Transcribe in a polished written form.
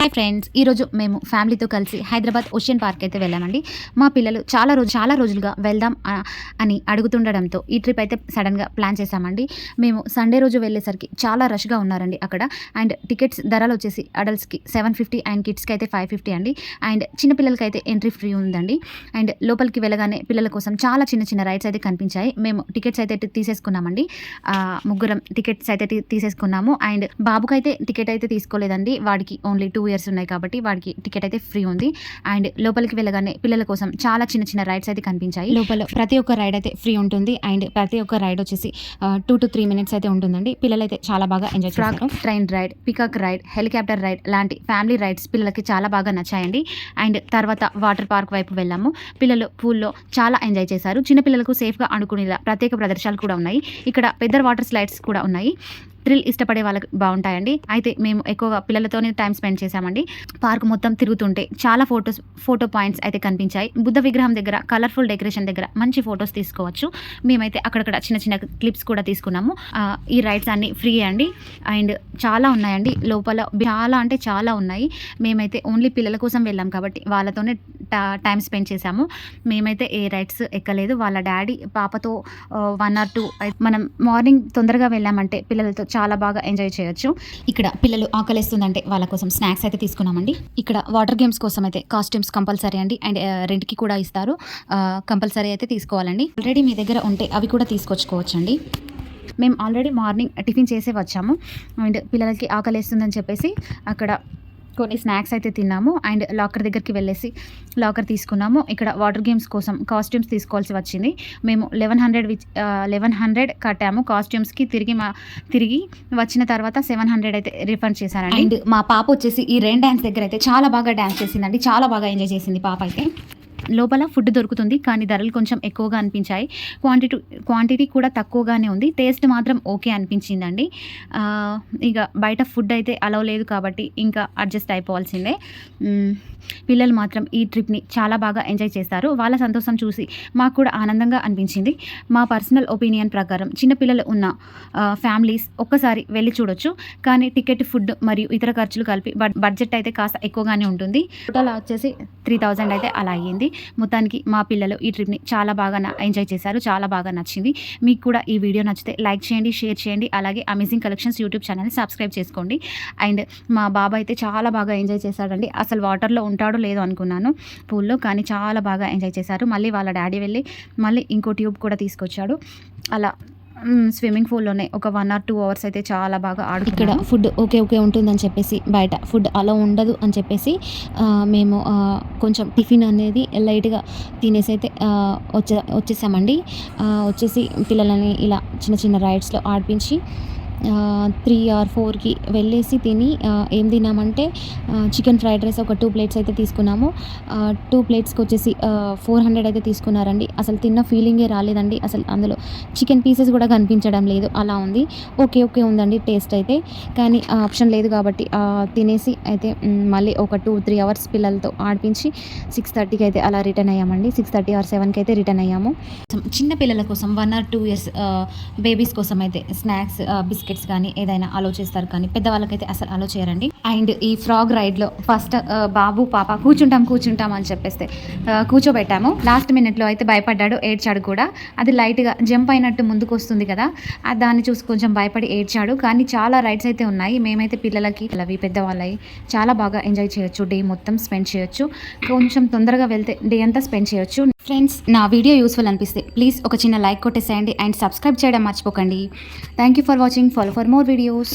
Hi friends, ఈరోజు మేము ఫ్యామిలీతో కలిసి హైదరాబాద్ ఓషియన్ పార్క్ అయితే వెళ్ళామండి. మా పిల్లలు చాలా రోజులుగా వెళ్దాం అని అడుగుతుండడంతో ఈ ట్రిప్ అయితే సడన్గా ప్లాన్ చేశామండి. మేము సండే రోజు వెళ్ళేసరికి చాలా రష్గా ఉన్నారండి అక్కడ. అండ్ టికెట్స్ ధరలు వచ్చేసి అడల్ట్స్కి 750 అండ్ కిడ్స్కి అయితే 550 అండి. అండ్ చిన్నపిల్లలకి అయితే ఎంట్రీ ఫ్రీ ఉందండి. అండ్ లోపలికి వెళ్ళగానే పిల్లల కోసం చాలా చిన్న రైడ్స్ అయితే కనిపించాయి. మేము టికెట్స్ అయితే తీసేసుకున్నామండి. ముగ్గురం టికెట్స్ అయితే తీసేసుకున్నాము. అండ్ బాబుకైతే టికెట్ అయితే తీసుకోలేదండి. వాడికి ఓన్లీ 2 ఇయర్స్ ఉన్నాయి కాబట్టి వాడికి టికెట్ అయితే ఫ్రీ ఉంది. అండ్ లోపలికి వెళ్ళగానే పిల్లల కోసం చాలా చిన్న రైడ్స్ అయితే కనిపించాయి. లోపల ప్రతి ఒక్క రైడ్ అయితే ఫ్రీ ఉంటుంది. అండ్ ప్రతి ఒక్క రైడ్ వచ్చేసి 2 to 3 minutes అయితే ఉంటుందండి. పిల్లలు అయితే చాలా బాగా ఎంజాయ్ చేస్తారు. Train ride, peacock ride, helicopter ride లాంటి ఫ్యామిలీ రైడ్స్ పిల్లలకి చాలా బాగా నచ్చాయండి. అండ్ తర్వాత వాటర్ పార్క్ వైపు వెళ్ళాము. పిల్లలు పూల్లో చాలా ఎంజాయ్ చేశారు. చిన్నపిల్లలకు సేఫ్గా ఆడుకునేలా ప్రత్యేక ప్రదర్శనలు కూడా ఉన్నాయి. ఇక్కడ పెద్ద వాటర్ స్లైడ్స్ కూడా ఉన్నాయి. థ్రిల్ ఇష్టపడే వాళ్ళకి బాగుంటాయండి. అయితే మేము ఎక్కువగా పిల్లలతోనే టైం స్పెండ్ చేశామండి. పార్క్ మొత్తం తిరుగుతుంటే చాలా ఫోటో పాయింట్స్ అయితే కనిపించాయి. బుద్ధ విగ్రహం దగ్గర కలర్ఫుల్ డెకరేషన్ దగ్గర మంచి ఫొటోస్ తీసుకోవచ్చు. మేమైతే అక్కడక్కడ చిన్న క్లిప్స్ కూడా తీసుకున్నాము. ఈ రైడ్స్ అన్నీ ఫ్రీ అండి. అండ్ చాలా ఉన్నాయండి లోపల, చాలా ఉన్నాయి. మేమైతే ఓన్లీ పిల్లల కోసం వెళ్ళాం కాబట్టి వాళ్ళతోనే టైం స్పెండ్ చేశాము. మేమైతే ఏ రైడ్స్ ఎక్కలేదు. వాళ్ళ డాడీ పాపతో 1 or 2 మనం మార్నింగ్ తొందరగా వెళ్ళామంటే పిల్లలతో చాలా బాగా ఎంజాయ్ చేయొచ్చు. ఇక్కడ పిల్లలు ఆకలిస్తుందంటే వాళ్ళ కోసం స్నాక్స్ అయితే తీసుకున్నామండి. ఇక్కడ వాటర్ గేమ్స్ కోసం అయితే కాస్ట్యూమ్స్ కంపల్సరీ అండి. అండ్ రెంట్కి కూడా ఇస్తారు. కంపల్సరీ అయితే తీసుకోవాలండి. ఆల్రెడీ మీ దగ్గర ఉంటే అవి కూడా తీసుకొచ్చుకోవచ్చండి. మేము ఆల్రెడీ మార్నింగ్ టిఫిన్ చేసే వచ్చాము. అండ్ పిల్లలకి ఆకలిస్తుందని చెప్పేసి అక్కడ కొన్ని స్నాక్స్ అయితే తిన్నాము. అండ్ లాకర్ దగ్గరికి వెళ్ళేసి లాకర్ తీసుకున్నాము. ఇక్కడ వాటర్ గేమ్స్ కోసం కాస్ట్యూమ్స్ తీసుకోవాల్సి వచ్చింది. మేము 1100 కట్టాము కాస్ట్యూమ్స్కి. తిరిగి వచ్చిన తర్వాత 700 అయితే రిఫండ్ చేశానండి. అండ్ మా పాప వచ్చేసి ఈ రెయిన్ డ్యాన్స్ దగ్గర అయితే చాలా బాగా డ్యాన్స్ చేసిందండి. చాలా బాగా ఎంజాయ్ చేసింది పాప అయితే. లోపల ఫుడ్ దొరుకుతుంది కానీ ధరలు కొంచెం ఎక్కువగా అనిపించాయి. క్వాంటిటీ కూడా తక్కువగానే ఉంది. టేస్ట్ మాత్రం ఓకే అనిపించిందండి. ఇక బయట ఫుడ్ అయితే అలౌ లేదు కాబట్టి ఇంకా అడ్జస్ట్ అయిపోవాల్సిందే. పిల్లలు మాత్రం ఈ ట్రిప్ని చాలా బాగా ఎంజాయ్ చేస్తారు. వాళ్ళ సంతోషం చూసి మాకు కూడా ఆనందంగా అనిపించింది. మా పర్సనల్ ఒపీనియన్ ప్రకారం చిన్నపిల్లలు ఉన్న ఫ్యామిలీస్ ఒక్కసారి వెళ్ళి చూడొచ్చు. కానీ టికెట్, ఫుడ్ మరియు ఇతర ఖర్చులు కలిపి బడ్జెట్ అయితే కాస్త ఎక్కువగానే ఉంటుంది. టోటల్ వచ్చేసి 3000 అయితే అలా అయ్యింది. మొత్తానికి మా పిల్లలు ఈ ట్రిప్ని చాలా బాగా ఎంజాయ్ చేశారు. చాలా బాగా నచ్చింది. మీకు కూడా ఈ వీడియో నచ్చితే లైక్ చేయండి, షేర్ చేయండి. అలాగే అమేజింగ్ కలెక్షన్స్ యూట్యూబ్ ఛానల్ని సబ్స్క్రైబ్ చేసుకోండి. అండ్ మా బాబా అయితే చాలా బాగా ఎంజాయ్ చేశాడండి. అసలు వాటర్లో ఉంటాడో లేదో అనుకున్నాను పూల్లో, కానీ చాలా బాగా ఎంజాయ్ చేశారు. మళ్ళీ వాళ్ళ డాడీ వెళ్ళి మళ్ళీ ఇంకో ట్యూబ్ కూడా తీసుకొచ్చాడు. అలా స్విమ్మింగ్ పూల్లోనే ఒక 1 or 2 hours అయితే చాలా బాగా ఇక్కడ ఫుడ్ ఓకే ఉంటుందని చెప్పేసి బయట ఫుడ్ అలా ఉండదు అని చెప్పేసి మేము కొంచెం టిఫిన్ అనేది లైట్గా తినేసి అయితే వచ్చేసామండి. వచ్చేసి పిల్లలని ఇలా చిన్న రైడ్స్లో ఆడిపించి 3 or 4కి వెళ్ళేసి తిని ఏం తిన్నామంటే చికెన్ ఫ్రైడ్ రైస్ ఒక 2 plates అయితే తీసుకున్నాము. 2 platesకి వచ్చేసి 400 అయితే తీసుకున్నారండి. అసలు తిన్న ఫీలింగే రాలేదండి. అసలు అందులో చికెన్ పీసెస్ కూడా కనిపించడం లేదు. అలా ఉంది. ఓకే ఉందండి టేస్ట్ అయితే. కానీ ఆప్షన్ లేదు కాబట్టి తినేసి అయితే మళ్ళీ ఒక 2-3 hours పిల్లలతో ఆడిపించి 6:30కి అయితే అలా రిటర్న్ అయ్యామండి. 6:30 or 7కి అయితే రిటర్న్ అయ్యాము. చిన్న పిల్లల కోసం 1 or 2 years బేబీస్ కోసం అయితే స్నాక్స్, బిస్కెట్స్ కానీ ఏదైనా అలో చేస్తారు, కానీ పెద్దవాళ్ళకైతే అసలు అలో చేయరండి. అండ్ ఈ ఫ్రాగ్ రైడ్లో ఫస్ట్ బాబు పాప కూర్చుంటాం అని చెప్పేస్తే కూర్చోబెట్టాము. లాస్ట్ మినిట్లో అయితే భయపడ్డాడు, ఏడ్చాడు కూడా. అది లైట్గా జంప్ అయినట్టు ముందుకు వస్తుంది కదా, దాన్ని చూసి కొంచెం భయపడి ఏడ్చాడు. కానీ చాలా రైడ్స్ అయితే ఉన్నాయి. మేమైతే పిల్లలకి అవి పెద్దవాళ్ళవి చాలా బాగా ఎంజాయ్ చేయొచ్చు. డే మొత్తం స్పెండ్ చేయొచ్చు. కొంచెం తొందరగా వెళ్తే డే అంతా స్పెండ్ చేయొచ్చు. ఫ్రెండ్స్, నా వీడియో యూస్ఫుల్ అనిపిస్తే ప్లీజ్ ఒక చిన్న లైక్ కొట్టేసేయండి. అండ్ సబ్స్క్రైబ్ చేయడం మర్చిపోకండి. Thank you for watching. Follow for more videos.